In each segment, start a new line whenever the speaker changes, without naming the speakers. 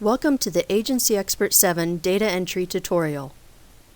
Welcome to the Agency Expert 7 data entry tutorial.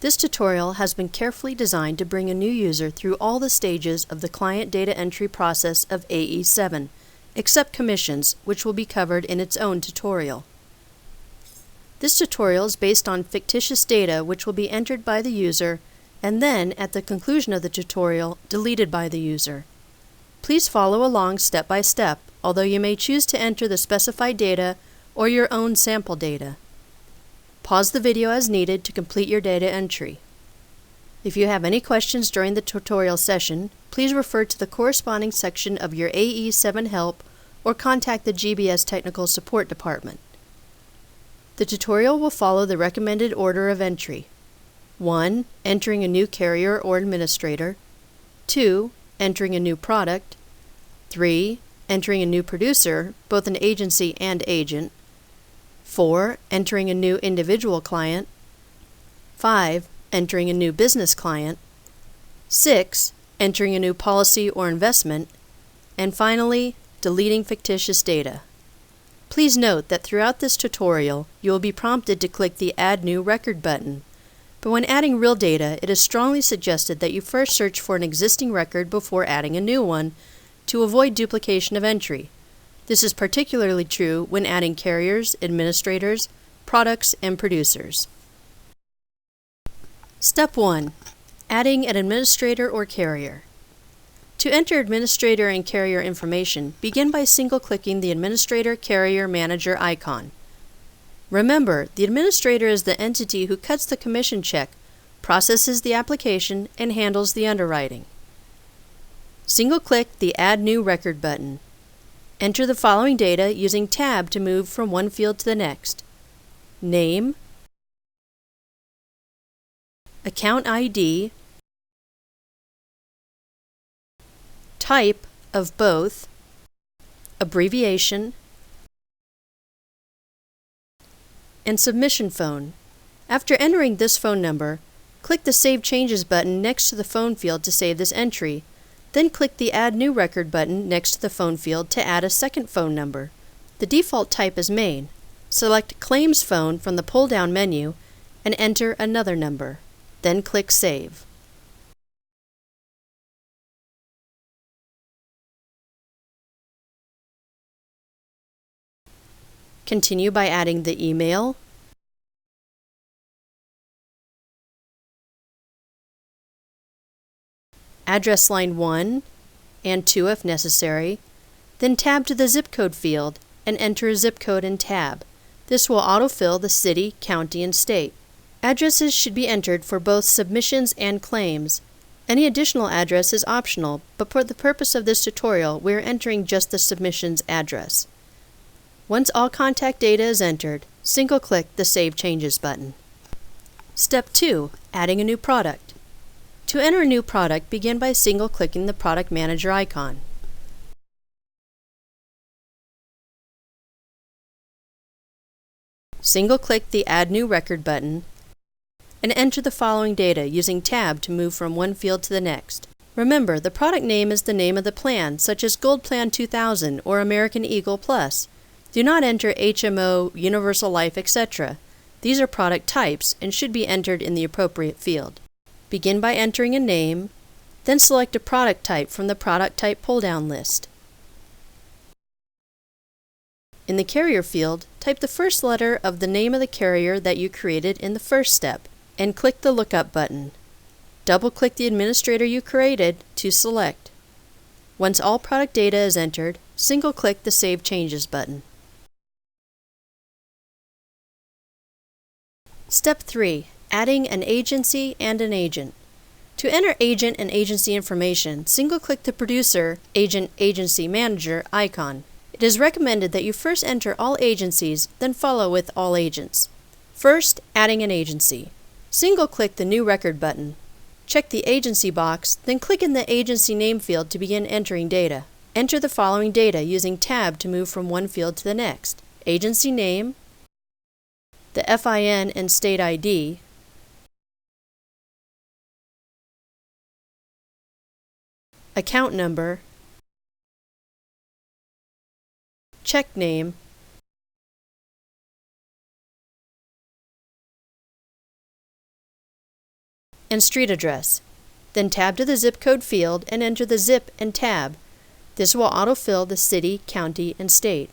This tutorial has been carefully designed to bring a new user through all the stages of the client data entry process of AE7, except commissions, which will be covered in its own tutorial. This tutorial is based on fictitious data which will be entered by the user and then, at the conclusion of the tutorial, deleted by the user. Please follow along step by step, although you may choose to enter the specified data or your own sample data. Pause the video as needed to complete your data entry. If you have any questions during the tutorial session, please refer to the corresponding section of your AE7 help or contact the GBS Technical Support Department. The tutorial will follow the recommended order of entry. 1. Entering a new carrier or administrator. 2. Entering a new product. 3. Entering a new producer, both an agency and agent. 4. Entering a new individual client. 5. Entering a new business client. 6. Entering a new policy or investment. And finally, deleting fictitious data. Please note that throughout this tutorial, you will be prompted to click the Add New Record button. But when adding real data, it is strongly suggested that you first search for an existing record before adding a new one to avoid duplication of entry. This is particularly true when adding carriers, administrators, products, and producers. Step 1. Adding an administrator or carrier. To enter administrator and carrier information, begin by single-clicking the Administrator Carrier Manager icon. Remember, the administrator is the entity who cuts the commission check, processes the application, and handles the underwriting. Single-click the Add New Record button. Enter the following data using Tab to move from one field to the next. Name, account ID, type of both, abbreviation, and submission phone. After entering this phone number, click the Save Changes button next to the phone field to save this entry. Then click the Add New Record button next to the phone field to add a second phone number. The default type is main. Select Claims Phone from the pull-down menu and enter another number. Then click Save. Continue by adding the email, address line 1 and 2 if necessary, then tab to the zip code field and enter a zip code in tab. This will autofill the city, county, and state. Addresses should be entered for both submissions and claims. Any additional address is optional, but for the purpose of this tutorial, we are entering just the submissions address. Once all contact data is entered, single-click the Save Changes button. Step 2. Adding a new product. To enter a new product, begin by single-clicking the Product Manager icon. Single-click the Add New Record button and enter the following data using Tab to move from one field to the next. Remember, the product name is the name of the plan, such as Gold Plan 2000 or American Eagle Plus. Do not enter HMO, Universal Life, etc. These are product types and should be entered in the appropriate field. Begin by entering a name, then select a product type from the Product Type pull-down list. In the carrier field, type the first letter of the name of the carrier that you created in the first step, and click the Lookup button. Double-click the administrator you created to select. Once all product data is entered, single-click the Save Changes button. Step 3. Adding an agency and an agent. To enter agent and agency information, single-click the Producer, Agent, Agency Manager icon. It is recommended that you first enter all agencies, then follow with all agents. First, adding an agency. Single-click the New Record button. Check the Agency box, then click in the Agency Name field to begin entering data. Enter the following data using Tab to move from one field to the next. Agency name, the FIN and state ID, account number, check name, and street address. Then tab to the zip code field and enter the zip and tab. This will autofill the city, county, and state.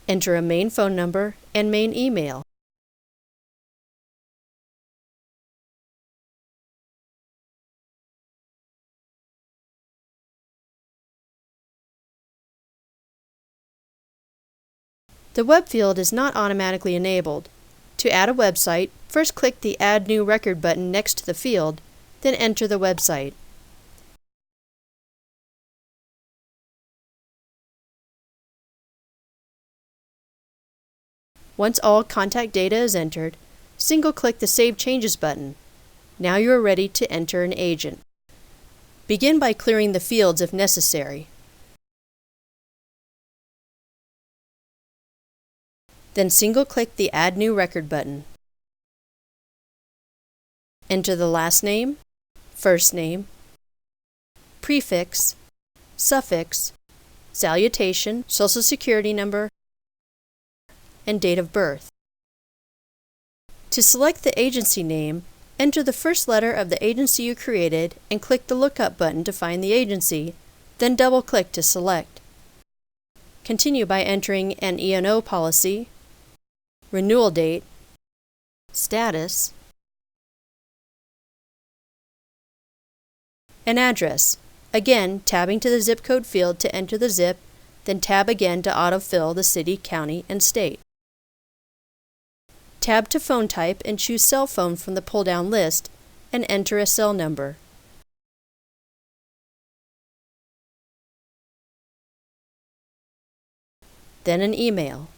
Enter a main phone number and main email. The web field is not automatically enabled. To add a website, first click the Add New Record button next to the field, then enter the website. Once all contact data is entered, single-click the Save Changes button. Now you are ready to enter an agent. Begin by clearing the fields if necessary. Then single-click the Add New Record button. Enter the last name, first name, prefix, suffix, salutation, Social Security number, and date of birth. To select the agency name, enter the first letter of the agency you created and click the Lookup button to find the agency, then double-click to select. Continue by entering an E&O policy, renewal date, status, and address. Again, tabbing to the zip code field to enter the zip, then tab again to autofill the city, county, and state. Tab to phone type and choose cell phone from the pull-down list and enter a cell number. Then an email.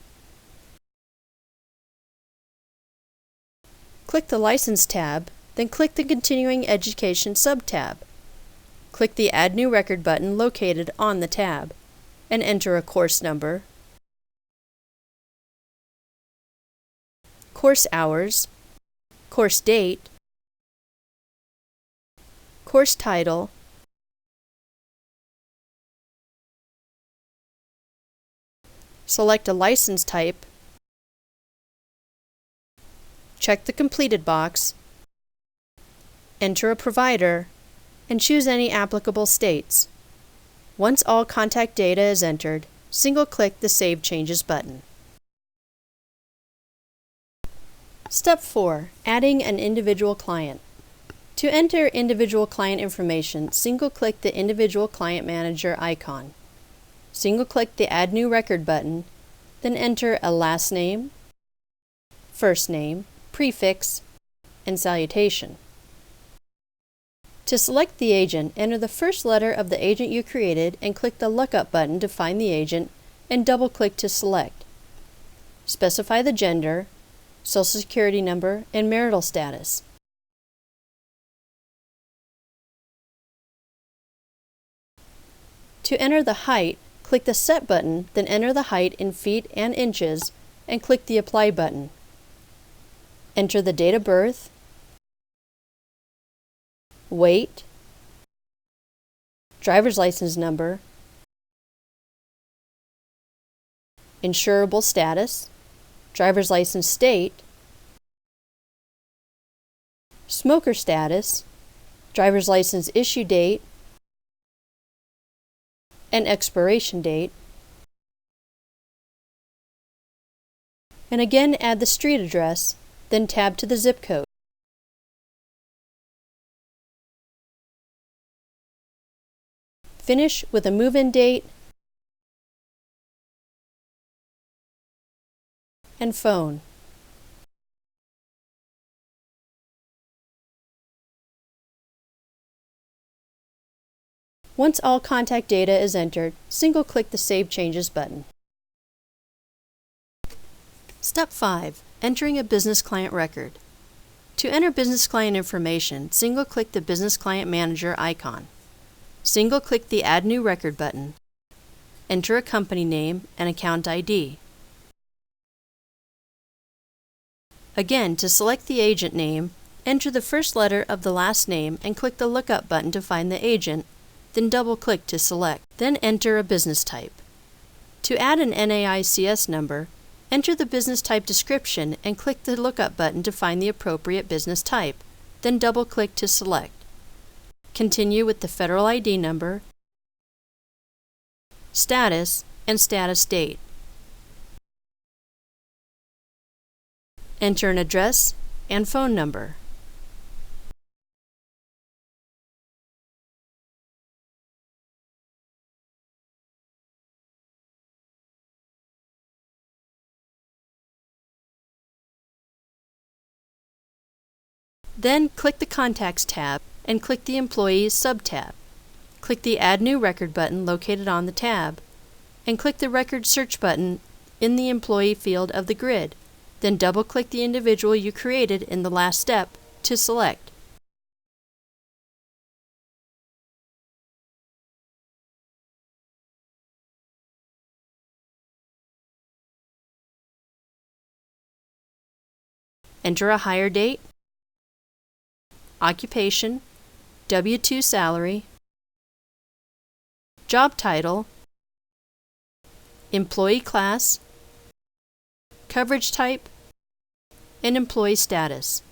Click the License tab, then click the Continuing Education sub-tab. Click the Add New Record button located on the tab, and enter a course number, course hours, course date, course title, select a license type, check the completed box, enter a provider, and choose any applicable states. Once all contact data is entered, single-click the Save Changes button. Step 4. Adding an individual client. To enter individual client information, single-click the Individual Client Manager icon. Single-click the Add New Record button, then enter a last name, first name, prefix, and salutation. To select the agent, enter the first letter of the agent you created and click the Lookup button to find the agent and double-click to select. Specify the gender, Social Security number, and marital status. To enter the height, click the Set button, then enter the height in feet and inches, and click the Apply button. Enter the date of birth, weight, driver's license number, insurable status, driver's license state, smoker status, driver's license issue date, and expiration date, and again add the street address, then tab to the zip code. Finish with a move-in date and phone. Once all contact data is entered, single-click the Save Changes button. Step 5. Entering a business client record. To enter business client information, single-click the Business Client Manager icon. Single-click the Add New Record button. Enter a company name and account ID. Again, to select the agent name, enter the first letter of the last name and click the Lookup button to find the agent, then double-click to select. Then enter a business type. To add an NAICS number, Enter the business type description and click the lookup button to find the appropriate business type, then double-click to select. Continue with the federal ID number, status, and status date. Enter an address and phone number. Then click the Contacts tab and click the Employees sub-tab. Click the Add New Record button located on the tab, and click the Record Search button in the Employee field of the grid. Then double-click the individual you created in the last step to select. Enter a hire date, occupation, W-2 salary, job title, employee class, coverage type, and employee status.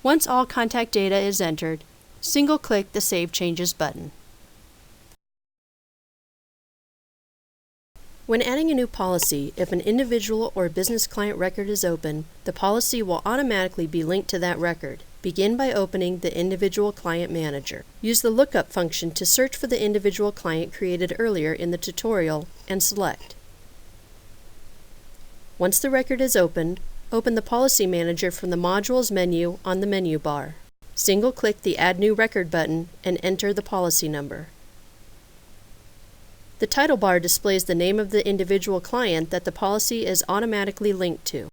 Once all contact data is entered, single-click the Save Changes button. When adding a new policy, if an individual or business client record is open, the policy will automatically be linked to that record. Begin by opening the Individual Client Manager. Use the lookup function to search for the individual client created earlier in the tutorial and select. Once the record is opened, open the Policy Manager from the Modules menu on the menu bar. Single-click the Add New Record button and enter the policy number. The title bar displays the name of the individual client that the policy is automatically linked to.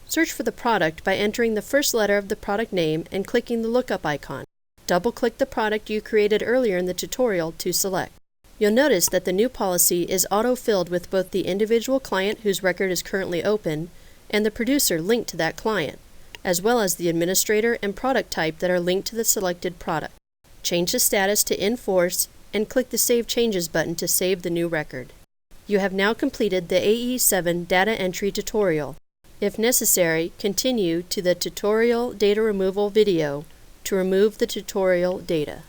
Search for the product by entering the first letter of the product name and clicking the lookup icon. Double-click the product you created earlier in the tutorial to select. You'll notice that the new policy is auto-filled with both the individual client whose record is currently open and the producer linked to that client, as well as the administrator and product type that are linked to the selected product. Change the status to In Force and click the Save Changes button to save the new record. You have now completed the AE7 data entry tutorial. If necessary, continue to the tutorial data removal video to remove the tutorial data.